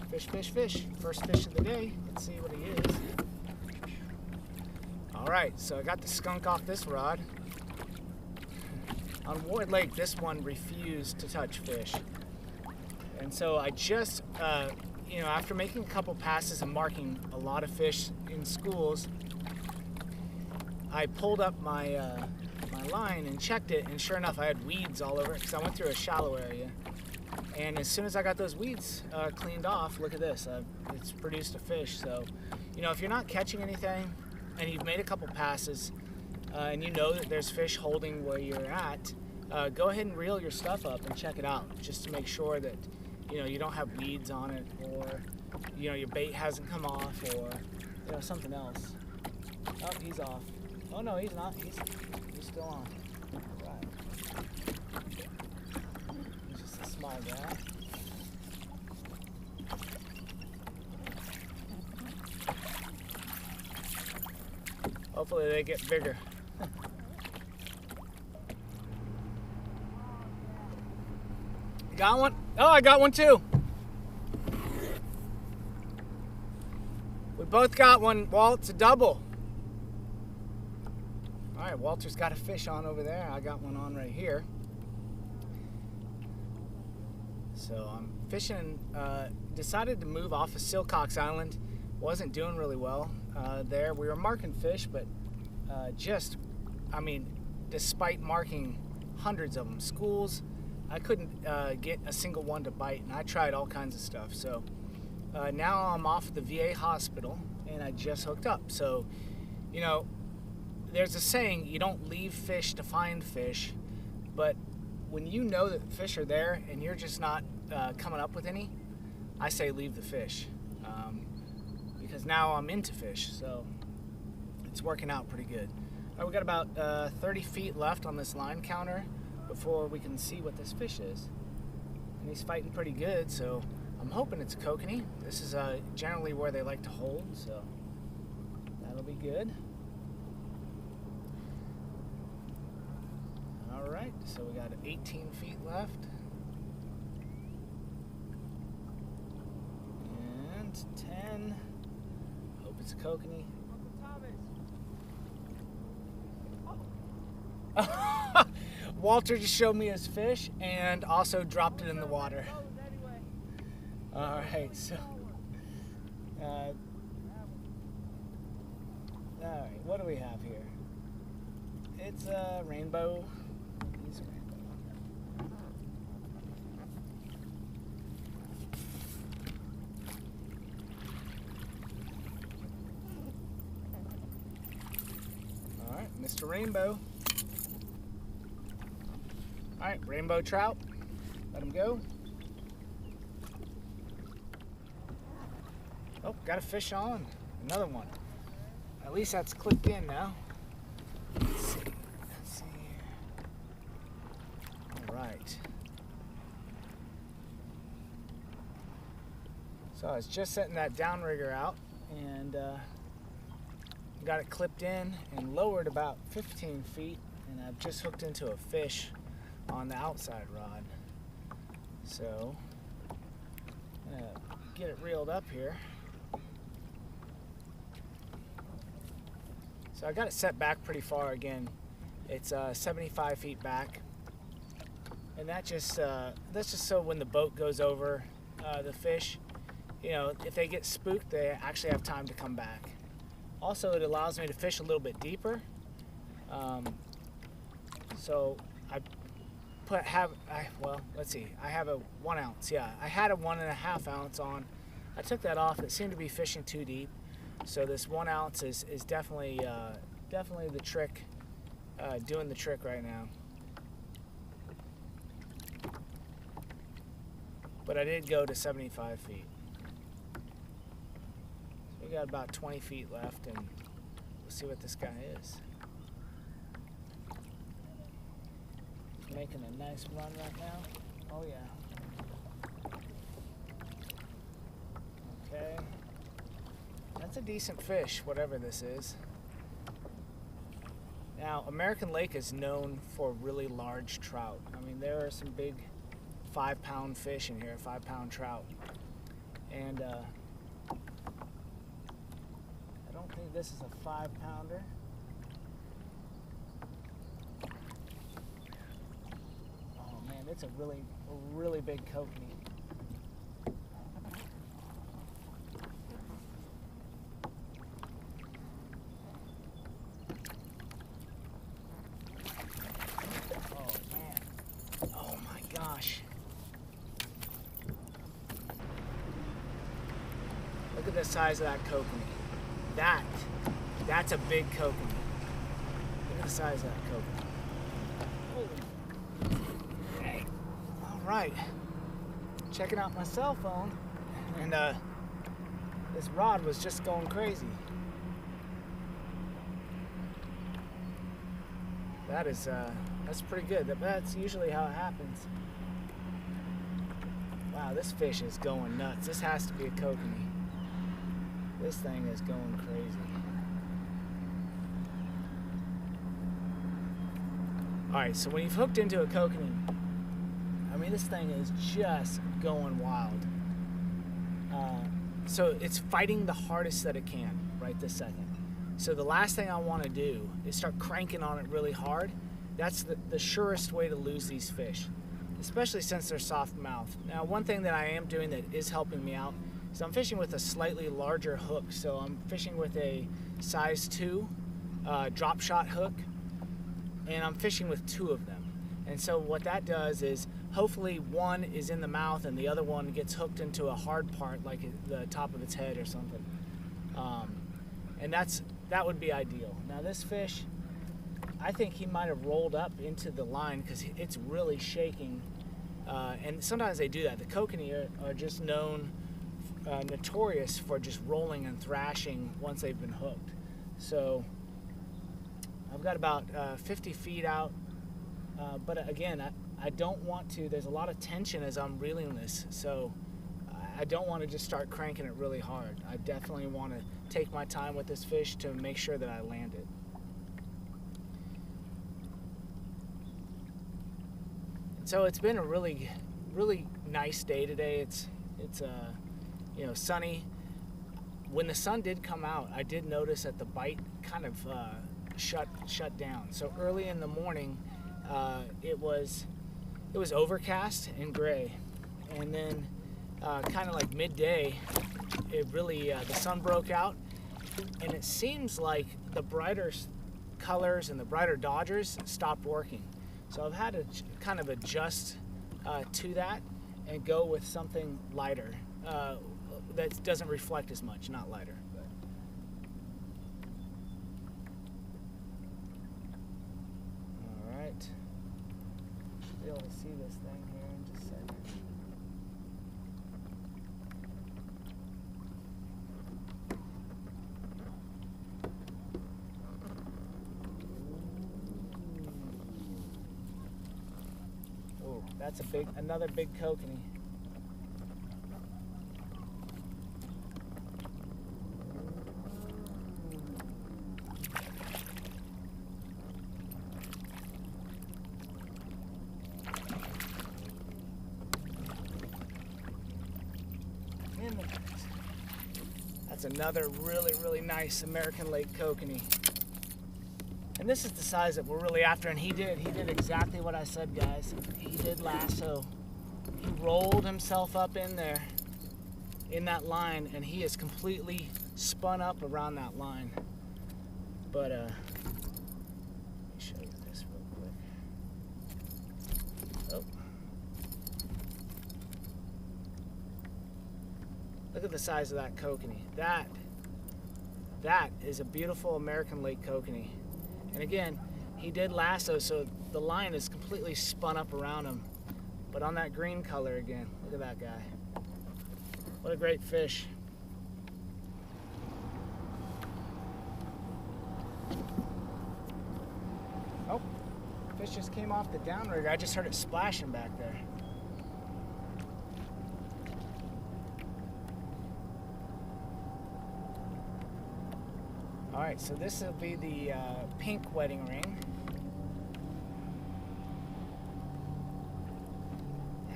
Fish, fish, fish. First fish of the day. Let's see what he is. Alright, so I got the skunk off this rod. On Ward Lake, this one refused to touch fish. And so I just, after making a couple passes and marking a lot of fish in schools, I pulled up my line and checked it, and sure enough, I had weeds all over it because I went through a shallow area. And as soon as I got those weeds cleaned off, look at this, it's produced a fish. So, if you're not catching anything and you've made a couple passes and you know that there's fish holding where you're at, go ahead and reel your stuff up and check it out just to make sure that, you don't have weeds on it, or, your bait hasn't come off, or, something else. Oh, he's off. Oh, no, he's not. He's still on. Right. He's just a small guy. Hopefully they get bigger. You got one? Oh, I got one too. We both got one, Walt. It's a double. All right, Walter's got a fish on over there. I got one on right here. So I'm fishing, decided to move off of Silcox Island. Wasn't doing really well there. We were marking fish, but despite marking hundreds of them, schools, I couldn't get a single one to bite, and I tried all kinds of stuff. So now I'm off at the VA hospital, and I just hooked up. So, there's a saying, you don't leave fish to find fish, but when you know that fish are there and you're just not coming up with any, I say leave the fish, because now I'm into fish, so it's working out pretty good. All right, we got about 30 feet left on this line counter before we can see what this fish is, and he's fighting pretty good, so I'm hoping it's a kokanee. This is generally where they like to hold, so that'll be good. Alright, so we got 18 feet left. And 10. Hope it's a kokanee. Walter just showed me his fish and also dropped it in the water. Alright, so alright, what do we have here? It's a rainbow. He's a rainbow. Alright, Mr. Rainbow. Alright, Rainbow Trout. Let him go. Oh, got a fish on. Another one. At least that's clipped in now. Let's see here. Alright. So I was just setting that downrigger out and got it clipped in and lowered about 15 feet, and I've just hooked into a fish on the outside rod. So I'm gonna get it reeled up here. So I got it set back pretty far again. It's 75 feet back, and that's just so when the boat goes over the fish, if they get spooked, they actually have time to come back. Also, it allows me to fish a little bit deeper. So let's see. I have a 1 ounce. Yeah, I had a 1.5 ounce on. I took that off. It seemed to be fishing too deep. So this 1 ounce is definitely the trick, doing the trick right now. But I did go to 75 feet. So we got about 20 feet left, and we'll see what this guy is. He's making a nice run right now. Oh yeah. Okay. That's a decent fish, whatever this is. Now, American Lake is known for really large trout. I mean, there are some big 5-pound fish in here, 5-pound trout. And I don't think this is a 5-pounder. Oh man, it's a really big kokanee. Gosh. Look at the size of that kokanee. That's a big kokanee. Look at the size of that kokanee. Holy. Hey. All right. Checking out my cell phone, and this rod was just going crazy. That's pretty good. That's usually how it happens. Wow, this fish is going nuts. This has to be a kokanee. This thing is going crazy. Alright, so when you've hooked into a kokanee, I mean, this thing is just going wild. So it's fighting the hardest that it can right this second. So the last thing I want to do is start cranking on it really hard. That's the surest way to lose these fish, especially since they're soft mouth. Now, one thing that I am doing that is helping me out is I'm fishing with a slightly larger hook. So I'm fishing with a size 2 drop shot hook, and I'm fishing with 2 of them. And so what that does is hopefully one is in the mouth and the other one gets hooked into a hard part like the top of its head or something. And that would be ideal. Now this fish, I think he might have rolled up into the line because it's really shaking. And sometimes they do that. The kokanee are just notorious for just rolling and thrashing once they've been hooked. So I've got about 50 feet out. But again, I don't want to, there's a lot of tension as I'm reeling this. So I don't want to just start cranking it really hard. I definitely want to take my time with this fish to make sure that I land it. So it's been a really nice day today. It's sunny. When the sun did come out, I did notice that the bite kind of shut down. So early in the morning, it was overcast and gray, and then kind of like midday, it really the sun broke out, and it seems like the brighter colors and the brighter dodgers stopped working. So I've had to kind of adjust to that and go with something lighter that doesn't reflect as much, not lighter. All right. Should be able to see this thing here in just a second. That's another big kokanee. That's another really nice American Lake kokanee. And this is the size that we're really after, and he did exactly what I said, guys. He did lasso. He rolled himself up in there, in that line, and he is completely spun up around that line. But, let me show you this real quick. Oh. Look at the size of that kokanee. That is a beautiful American Lake kokanee. And again, he did lasso, so the line is completely spun up around him. But on that green color again, look at that guy. What a great fish. Oh, fish just came off the downrigger. I just heard it splashing back there. All right, so this will be the pink wedding ring.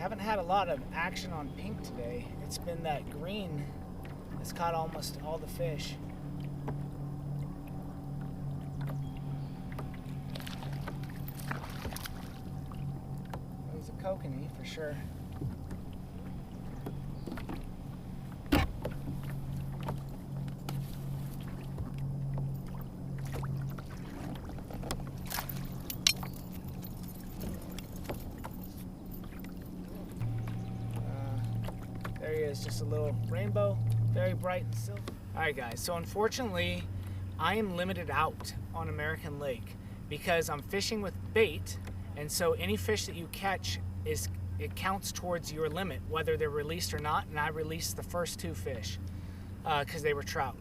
Haven't had a lot of action on pink today. It's been that green that's caught almost all the fish. It was a kokanee for sure. There he is, just a little rainbow, very bright and silver. All right, guys, so unfortunately, I am limited out on American Lake because I'm fishing with bait, and so any fish that you catch, it counts towards your limit, whether they're released or not, and I released the first 2 fish because they were trout.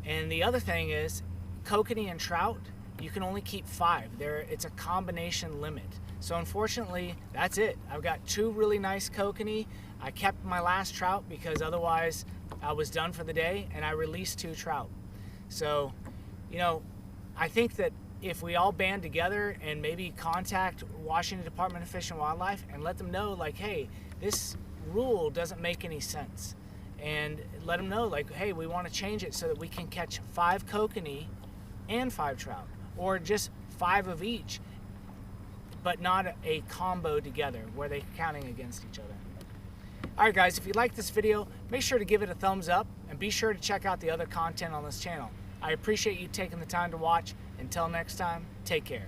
And the other thing is, kokanee and trout, you can only keep 5. It's a combination limit. So unfortunately, that's it. I've got 2 really nice kokanee. I kept my last trout because otherwise I was done for the day, and I released 2 trout. So, you know, I think that if we all band together and maybe contact Washington Department of Fish and Wildlife and let them know, like, hey, this rule doesn't make any sense. And let them know, like, hey, we want to change it so that we can catch 5 kokanee and 5 trout, or just 5 of each, but not a combo together where they're counting against each other. Alright guys, if you like this video, make sure to give it a thumbs up and be sure to check out the other content on this channel. I appreciate you taking the time to watch. Until next time, take care.